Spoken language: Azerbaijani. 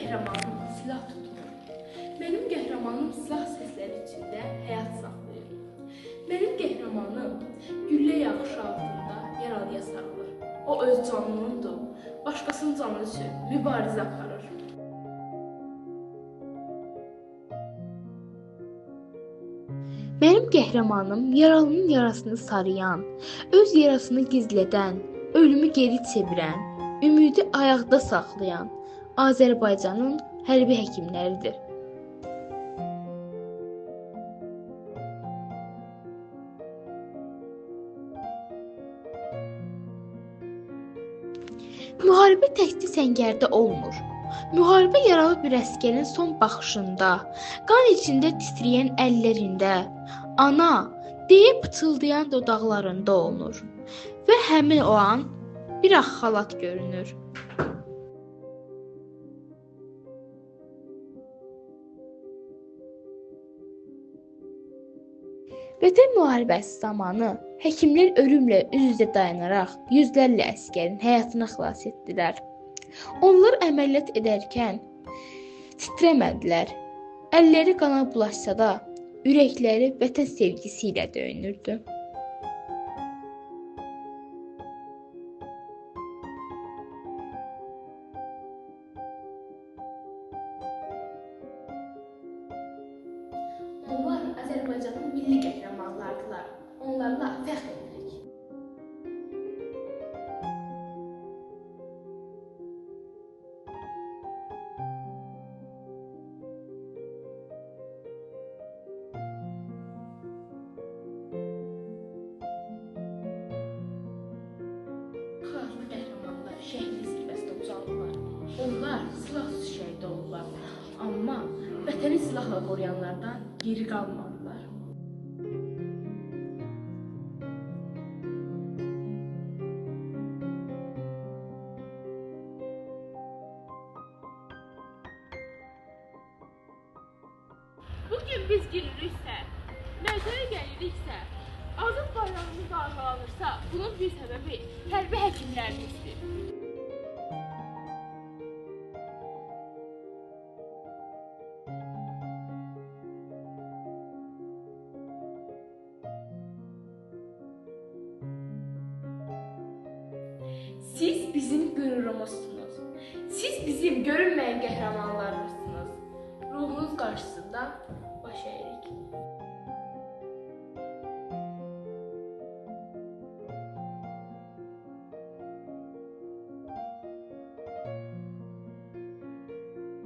qəhrəmanım silah tutur. Mənim qəhrəmanım silah səsləri içində həyat saxlayır. Mənim qəhrəmanım güllə yağışı altında yaralıya sarılır. O öz canını unudub, başqasının canı üçün mübarizə aparır. Mənim qəhrəmanım yaralının yarasını sarayan, öz yarasını gizlədən, ölümü geri çevirən, ümidi ayaqda saxlayan Azərbaycanın hərbi həkimləridir. Müharibə təkcə səngərdə olmur. Müharibə yaralı bir əsgərin son baxışında, qan içində titrəyən əllərində, ana deyə pıçıldayan dodaqlarında olunur və həmin o an bir ağ xalat görünür. Vətən müharibəsi zamanı həkimlər ölümlə üz-üzə dayanaraq yüzlərlə əsgərin həyatını xilas etdilər. Onlar əməliyyat edərkən titrəmədilər. Əlləri qana bulaşsa da, ürəkləri vətən sevgisi ilə döyünürdü. Onlar Azərbaycanın milli qəhrəmanlardılar. Onlarla fəxr edirik. Xalqlı qəhrəmanlar şəhidlik zirvəsində ucaldılar. Onlar silahsız şəhid oldular. Amma vətəni silahla qoruyanlardan geri qalmadılar. Bugün biz giririksə, məzara gəliriksə, azad bayrağımız dalgalanırsa, bunun bir səbəbi hərbi həkimlərimizdir. Siz bizim qürurumuzsunuz. Siz bizim görünməyən qəhrəmanlarımızsınız. Ruhunuz qarşısında